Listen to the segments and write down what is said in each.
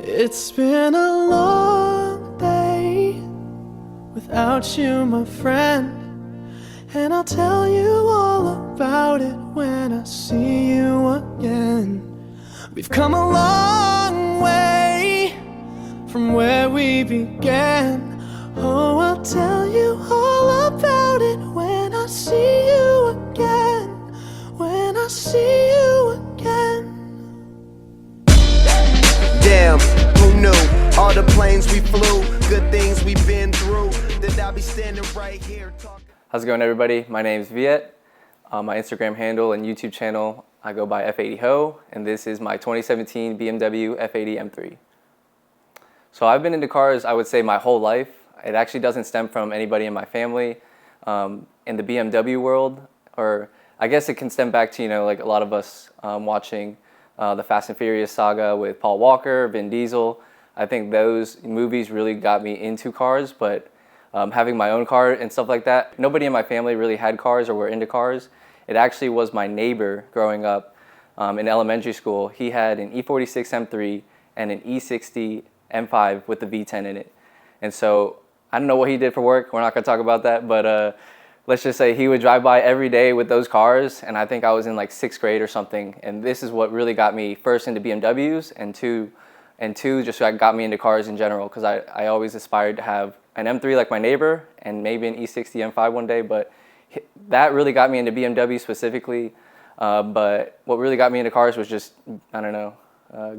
It's been a long day without you, my friend, and I'll tell you all about it when I see you again. We've come a long way from where we began. Oh, I'll tell you all about it when I see you again. When I see you again. Damn, who knew? All the planes we flew, good things we've been through, that I'll be standing right here talking. How's it going, everybody? My name is Viet. My Instagram handle and YouTube channel, I go by F80 Ho, and this is my 2017 BMW F80 M3. So I've been into cars, I would say, my whole life. It actually doesn't stem from anybody in my family in the BMW world, or I guess it can stem back to, like a lot of us watching the Fast and Furious saga with Paul Walker, Vin Diesel. I think those movies really got me into cars, but having my own car and stuff like that, nobody in my family really had cars or were into cars. It actually was my neighbor growing up in elementary school. He had an E46 M3 and an E60 M5 with the V10 in it. And so I don't know what he did for work. We're not going to talk about that, but let's just say he would drive by every day with those cars, and I think I was in like 6th grade or something. And this is what really got me first into BMWs, and two just got me into cars in general, because I always aspired to have an M3 like my neighbor and maybe an E60 M5 one day, but that really got me into BMW specifically. But what really got me into cars was just, I don't know,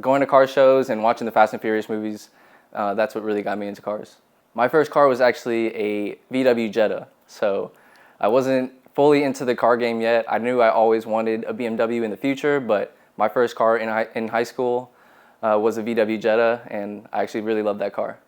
going to car shows and watching the Fast and Furious movies. That's what really got me into cars. My first car was actually a VW Jetta, so I wasn't fully into the car game yet. I knew I always wanted a BMW in the future, but my first car in high school was a VW Jetta, and I actually really loved that car.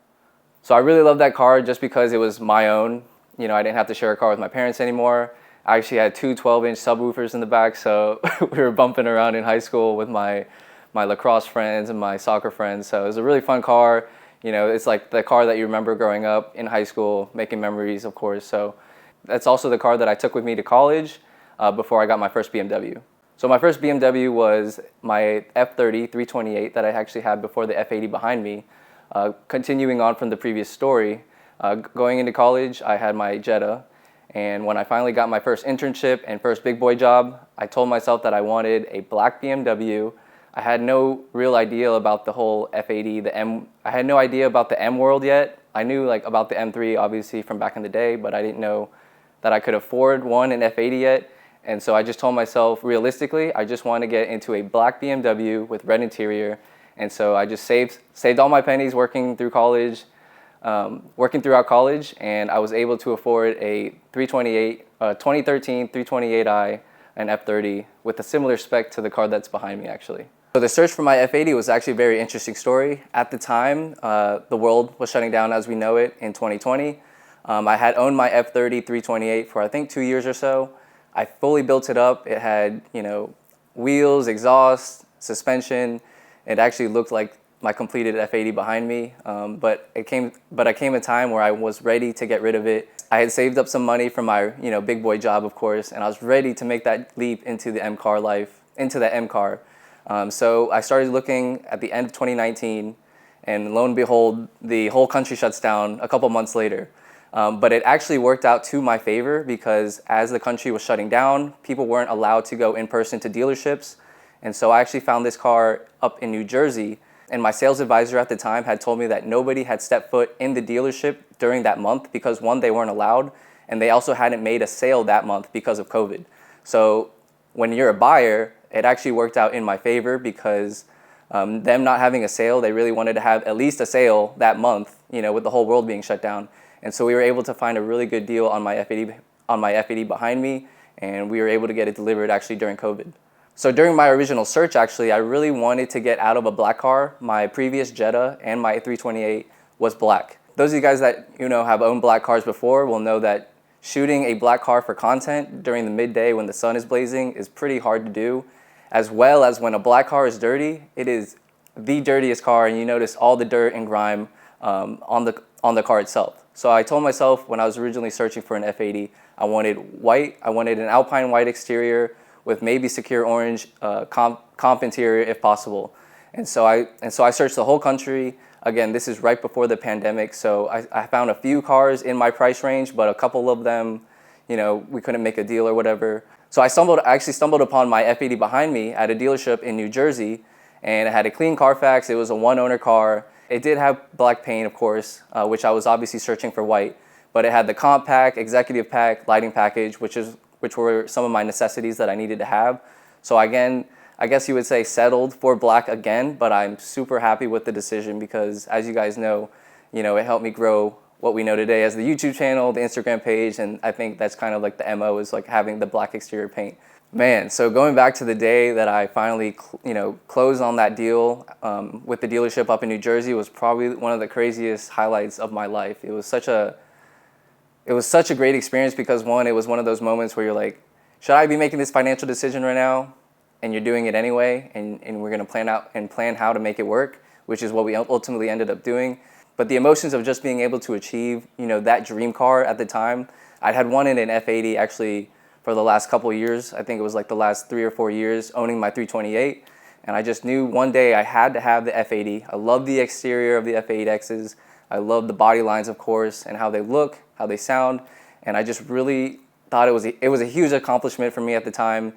So I really loved that car just because it was my own. I didn't have to share a car with my parents anymore. I actually had two 12-inch subwoofers in the back, so we were bumping around in high school with my lacrosse friends and my soccer friends. So it was a really fun car. It's like the car that you remember growing up in high school, making memories, of course. So that's also the car that I took with me to college before I got my first BMW. So my first BMW was my F30 328 that I actually had before the F80 behind me. Continuing on from the previous story, going into college, I had my Jetta. And when I finally got my first internship and first big boy job, I told myself that I wanted a black BMW. I had no real idea about the whole F80, I had no idea about the M world yet. I knew about the M3 obviously from back in the day, but I didn't know that I could afford an F80 yet. And so I just told myself, realistically, I just want to get into a black BMW with red interior. And so I just saved all my pennies working throughout college, and I was able to afford a 2013 328i and F30 with a similar spec to the car that's behind me, actually. So the search for my F80 was actually a very interesting story. At the time, the world was shutting down as we know it in 2020. I had owned my F30 328 for I think 2 years or so. I fully built it up. It had, wheels, exhaust, suspension. It actually looked like my completed F80 behind me. But I came a time where I was ready to get rid of it. I had saved up some money from my, big boy job, of course, and I was ready to make that leap into the M car life, into the M car. So I started looking at the end of 2019, and lo and behold, the whole country shuts down a couple months later. But it actually worked out to my favor, because as the country was shutting down, people weren't allowed to go in person to dealerships. And so I actually found this car up in New Jersey, and my sales advisor at the time had told me that nobody had stepped foot in the dealership during that month because, one, they weren't allowed, and they also hadn't made a sale that month because of COVID. So when you're a buyer, it actually worked out in my favor, because them not having a sale, they really wanted to have at least a sale that month, with the whole world being shut down. And so we were able to find a really good deal on my F80 behind me, and we were able to get it delivered actually during COVID. So during my original search, actually, I really wanted to get out of a black car. My previous Jetta and my 328 was black. Those of you guys that have owned black cars before will know that shooting a black car for content during the midday when the sun is blazing is pretty hard to do, as well as when a black car is dirty. It is the dirtiest car, and you notice all the dirt and grime on the car itself. So I told myself when I was originally searching for an F80, I wanted white. I wanted an alpine white exterior with maybe secure orange comp interior if possible. And so I searched the whole country. Again, this is right before the pandemic, so I found a few cars in my price range, but a couple of them, you know, we couldn't make a deal or whatever. So I actually stumbled upon my F80 behind me at a dealership in New Jersey, and it had a clean Carfax. It was a one-owner car. It did have black paint, of course, which I was obviously searching for white, but it had the comp pack, executive pack, lighting package, which were some of my necessities that I needed to have. So again, I guess you would say settled for black again, but I'm super happy with the decision because, as you guys know, it helped me grow what we know today as the YouTube channel, the Instagram page, and I think that's kind of like the MO, is like having the black exterior paint. Man, so going back to the day that I finally, closed on that deal with the dealership up in New Jersey was probably one of the craziest highlights of my life. It was such a great experience because, one, it was one of those moments where you're like, should I be making this financial decision right now? And you're doing it anyway, and we're gonna plan how to make it work, which is what we ultimately ended up doing. But the emotions of just being able to achieve, that dream car at the time. I had wanted an F80 actually for the last couple of years. I think it was like the last 3 or 4 years owning my 328. And I just knew one day I had to have the F80. I love the exterior of the F80Xs. I love the body lines, of course, and how they look, how they sound. And I just really thought it was a huge accomplishment for me at the time,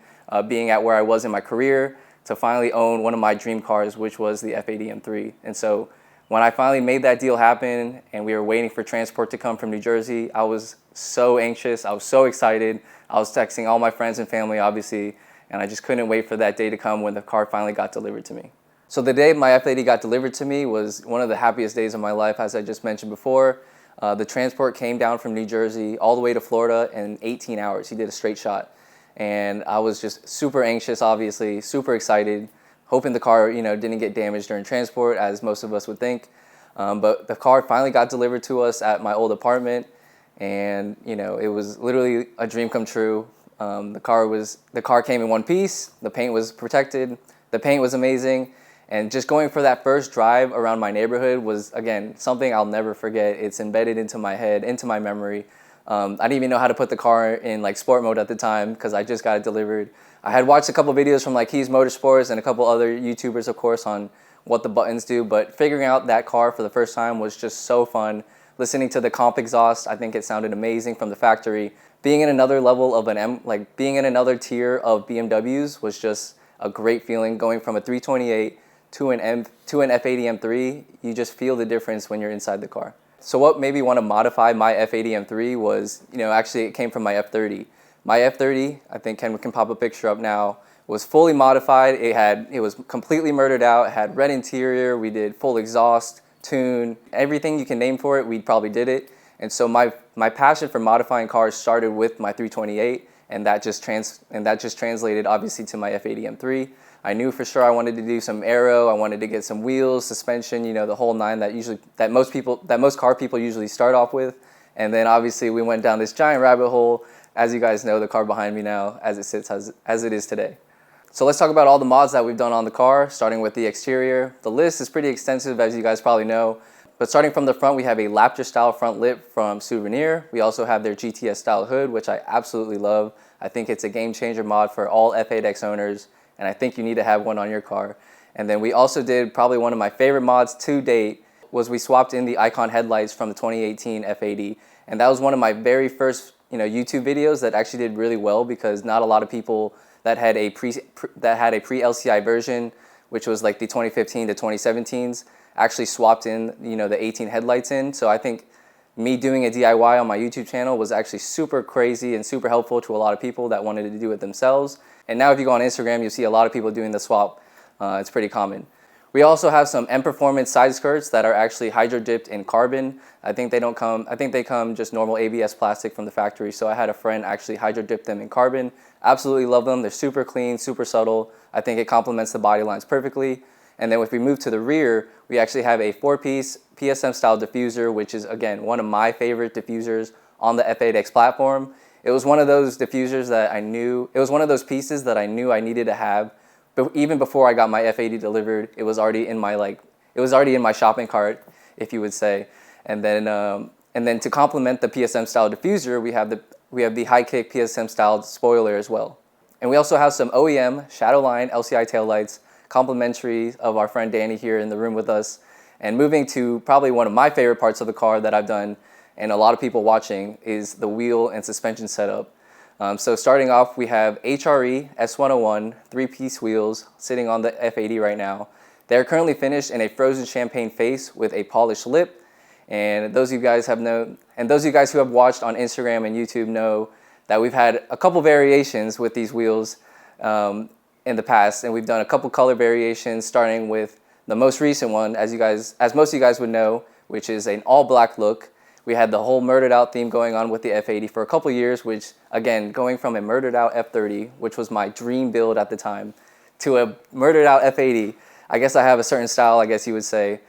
being at where I was in my career, to finally own one of my dream cars, which was the F80 M3. And so when I finally made that deal happen and we were waiting for transport to come from New Jersey, I was so anxious. I was so excited. I was texting all my friends and family, obviously, and I just couldn't wait for that day to come when the car finally got delivered to me. So the day my F80 got delivered to me was one of the happiest days of my life, as I just mentioned before. The transport came down from New Jersey all the way to Florida in 18 hours. He did a straight shot. And I was just super anxious, obviously, super excited, hoping the car, didn't get damaged during transport, as most of us would think. But the car finally got delivered to us at my old apartment, and it was literally a dream come true. The car came in one piece. The paint was protected. The paint was amazing, and just going for that first drive around my neighborhood was, again, something I'll never forget. It's embedded into my head, into my memory. I didn't even know how to put the car in like sport mode at the time because I just got it delivered. I had watched a couple videos from like Keys Motorsports and a couple other YouTubers, of course, on what the buttons do, but figuring out that car for the first time was just so fun. Listening to the comp exhaust, I think it sounded amazing from the factory. Being in another level of being in another tier of BMWs was just a great feeling. Going from a 328 to an F80 M3, you just feel the difference when you're inside the car. So what made me want to modify my F80 M3 was, actually it came from my F30. My F30, I think Ken can pop a picture up now, was fully modified. It was completely murdered out. It had red interior. We did full exhaust, tune, everything you can name for it, we probably did it. And so my passion for modifying cars started with my 328, and that just translated obviously to my F80 M3. I knew for sure I wanted to do some aero. I wanted to get some wheels, suspension, the whole nine that most car people usually start off with. And then obviously we went down this giant rabbit hole. As you guys know, the car behind me now, as it is today. So let's talk about all the mods that we've done on the car, starting with the exterior. The list is pretty extensive, as you guys probably know. But starting from the front, we have a Raptor style front lip from Souvenir. We also have their GTS style hood, which I absolutely love. I think it's a game changer mod for all F8X owners, and I think you need to have one on your car. And then we also did probably one of my favorite mods to date, was we swapped in the Icon headlights from the 2018 F80. And that was one of my very first YouTube videos that actually did really well, because not a lot of people that had a pre-LCI version, which was like the 2015 to 2017s, actually swapped in the 18 headlights in. So I think me doing a DIY on my YouTube channel was actually super crazy and super helpful to a lot of people that wanted to do it themselves. And now if you go on Instagram, you'll see a lot of people doing the swap. It's pretty common. We also have some M Performance side skirts that are actually hydro dipped in carbon. I think they come just normal ABS plastic from the factory. So I had a friend actually hydro dip them in carbon. Absolutely love them. They're super clean, super subtle. I think it complements the body lines perfectly. And then if we move to the rear, we actually have a 4-piece PSM style diffuser, which is, again, one of my favorite diffusers on the F8X platform. It was one of those diffusers that it was one of those pieces that I knew I needed to have. But even before I got my F80 delivered, it was already in my shopping cart, if you would say. And then to complement the PSM style diffuser, we have the high kick PSM style spoiler as well. And we also have some OEM Shadowline LCI taillights complimentary of our friend Danny here in the room with us, and moving to probably one of my favorite parts of the car that I've done, and a lot of people watching, is the wheel and suspension setup. So starting off, we have HRE S101 3-piece wheels sitting on the F80 right now. They're currently finished in a frozen champagne face with a polished lip. And those of you guys who have watched on Instagram and YouTube know that we've had a couple variations with these wheels in the past, and we've done a couple color variations, starting with the most recent one, as most of you guys would know, which is an all black look. We had the whole murdered out theme going on with the F80 for a couple years, which again, going from a murdered out F30, which was my dream build at the time, to a murdered out F80, I guess I have a certain style, I guess you would say.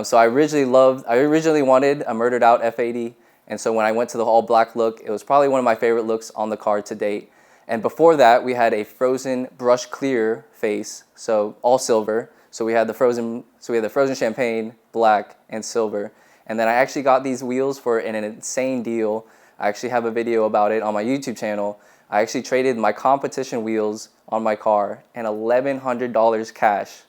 So I originally wanted a murdered out F80, and so when I went to the all black look, it was probably one of my favorite looks on the car to date. And before that, we had a frozen brush clear face, so all silver. So we had the frozen champagne, black, and silver. And then I actually got these wheels for an insane deal. I actually have a video about it on my YouTube channel. I actually traded my competition wheels on my car and $1,100 cash.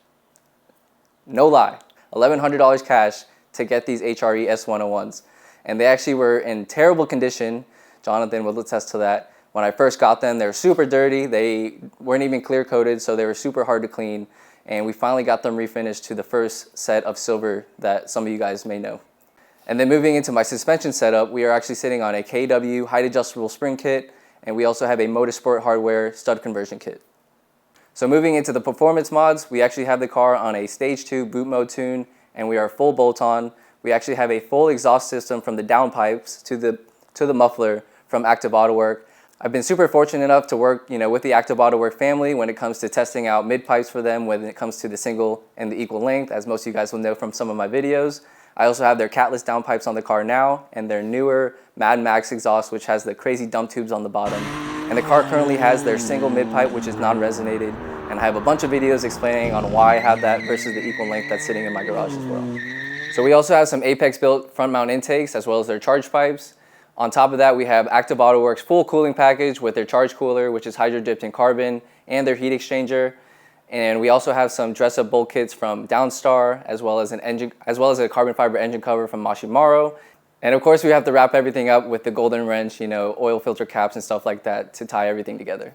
No lie, $1,100 cash to get these HRE S101s. And they actually were in terrible condition. Jonathan will attest to that. When I first got them, they were super dirty. They weren't even clear coated, so they were super hard to clean. And we finally got them refinished to the first set of silver that some of you guys may know. And then moving into my suspension setup, we are actually sitting on a KW height adjustable spring kit, and we also have a Motorsport hardware stud conversion kit. So moving into the performance mods, we actually have the car on a stage 2 boot mode tune, and we are full bolt-on. We actually have a full exhaust system from the downpipes to the muffler from Active Auto Work. I've been super fortunate enough to work, with the Active Auto Work family when it comes to testing out mid pipes for them when it comes to the single and the equal length, as most of you guys will know from some of my videos. I also have their catless downpipes on the car now, and their newer Mad Max exhaust, which has the crazy dump tubes on the bottom. And the car currently has their single mid pipe, which is non-resonated, and I have a bunch of videos explaining on why I have that versus the equal length that's sitting in my garage as well. So we also have some Apex built front mount intakes as well as their charge pipes. On top of that, we have Active Auto Works full cooling package with their charge cooler, which is hydro dipped in carbon, and their heat exchanger. And we also have some dress-up bolt kits from Downstar, as well as a carbon fiber engine cover from Mashimaro. And of course, we have to wrap everything up with the golden wrench, oil filter caps and stuff like that to tie everything together.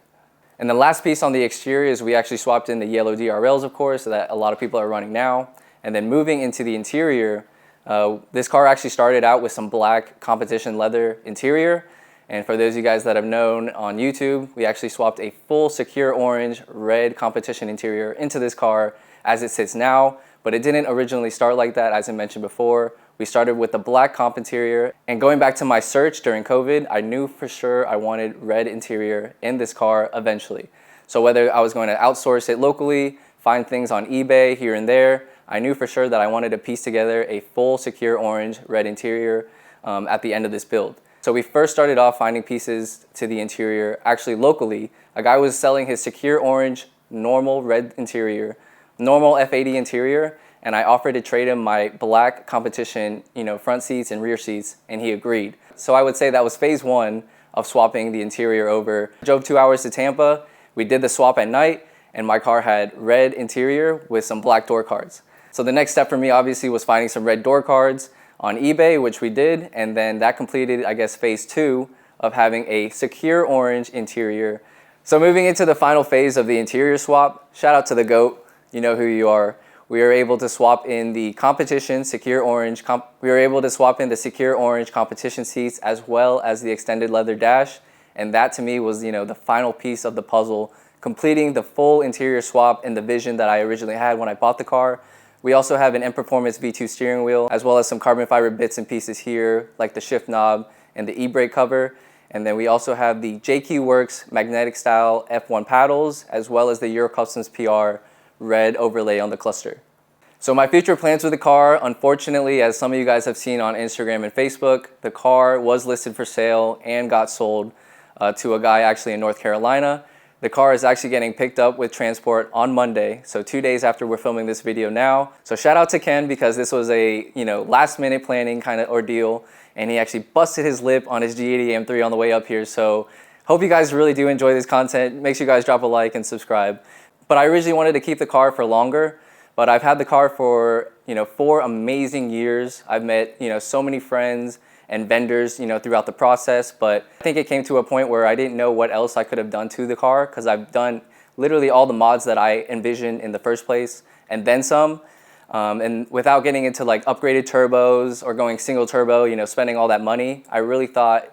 And the last piece on the exterior is we actually swapped in the yellow DRLs, of course, that a lot of people are running now. And then moving into the interior, this car actually started out with some black competition leather interior. And for those of you guys that have known on YouTube, we actually swapped a full secure orange red competition interior into this car as it sits now, but it didn't originally start like that, as I mentioned before. We started with the black comp interior, and going back to my search during COVID, I knew for sure I wanted red interior in this car eventually. So whether I was going to outsource it locally, find things on eBay here and there, I knew for sure that I wanted to piece together a full secure orange red interior at the end of this build. So we first started off finding pieces to the interior actually locally. A guy was selling his secure orange normal red interior, normal F80 interior, and I offered to trade him my black competition, front seats and rear seats, and he agreed. So I would say that was phase 1 of swapping the interior over. I drove 2 hours to Tampa. We did the swap at night, and my car had red interior with some black door cards. So the next step for me obviously was finding some red door cards on eBay, which we did, and then that completed, I guess, phase 2 of having a secure orange interior. So moving into the final phase of the interior swap, shout out to the GOAT, you know who you are. We were able to swap in the competition secure orange, secure orange competition seats as well as the extended leather dash, and that to me was, the final piece of the puzzle, completing the full interior swap in the vision that I originally had when I bought the car. We also have an M Performance V2 steering wheel, as well as some carbon fiber bits and pieces here, like the shift knob and the e-brake cover. And then we also have the JQ Works magnetic style F1 paddles, as well as the Euro Customs PR red overlay on the cluster. So my future plans with the car, unfortunately, as some of you guys have seen on Instagram and Facebook, the car was listed for sale and got sold to a guy actually in North Carolina. The car is actually getting picked up with transport on Monday, so 2 days after we're filming this video now. So shout out to Ken, because this was a last minute planning kind of ordeal, and he actually busted his lip on his G80 M3 on the way up here. So hope you guys really do enjoy this content. Make sure you guys drop a like and subscribe. But I originally wanted to keep the car for longer, but I've had the car for, 4 amazing years. I've met, so many friends and vendors, throughout the process, but I think it came to a point where I didn't know what else I could have done to the car, because I've done literally all the mods that I envisioned in the first place, and then some. And without getting into like upgraded turbos or going single turbo, spending all that money, I really thought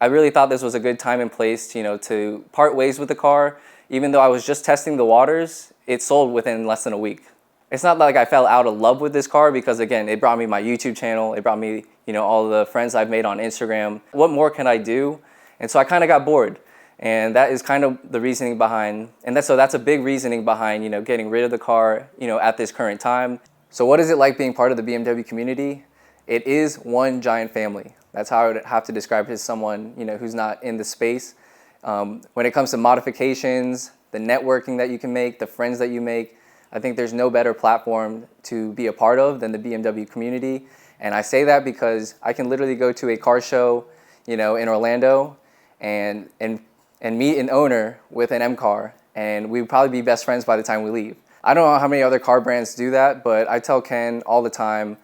this was a good time and place, to part ways with the car. Even though I was just testing the waters, it sold within less than a week. It's not like I fell out of love with this car, because again, it brought me my YouTube channel, it brought me, all the friends I've made on Instagram. What more can I do? And so I kind of got bored. And that is kind of the reasoning behind, so that's a big reasoning behind, getting rid of the car, at this current time. So what is it like being part of the BMW community? It is one giant family. That's how I would have to describe it as someone, who's not in the space. When it comes to modifications, the networking that you can make, the friends that you make, I think there's no better platform to be a part of than the BMW community. And I say that because I can literally go to a car show, in Orlando and meet an owner with an M car, and we'd probably be best friends by the time we leave. I don't know how many other car brands do that, but I tell Ken all the time,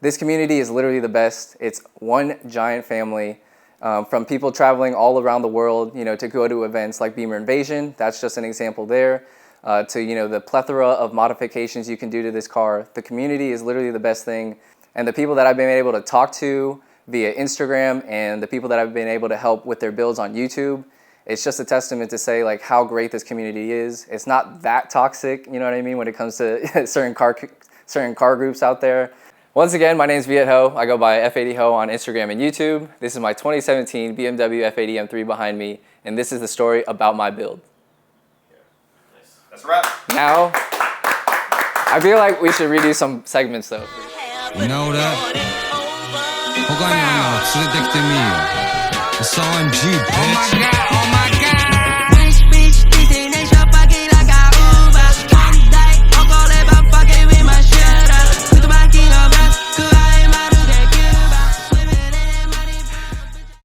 this community is literally the best. It's one giant family. From people traveling all around the world, to go to events like Beamer Invasion, that's just an example there, to, the plethora of modifications you can do to this car. The community is literally the best thing. And the people that I've been able to talk to via Instagram and the people that I've been able to help with their builds on YouTube, it's just a testament to say like how great this community is. It's not that toxic, you know what I mean, when it comes to certain car groups out there. Once again, my name is Viet Ho. I go by F80 Ho on Instagram and YouTube. This is my 2017 BMW F80 M3 behind me, and this is the story about my build. Nice. That's a wrap. Now, I feel like we should redo some segments though. You know that? 他には連れてきてみよ。It's OMG, bitch. Oh my god, oh my god.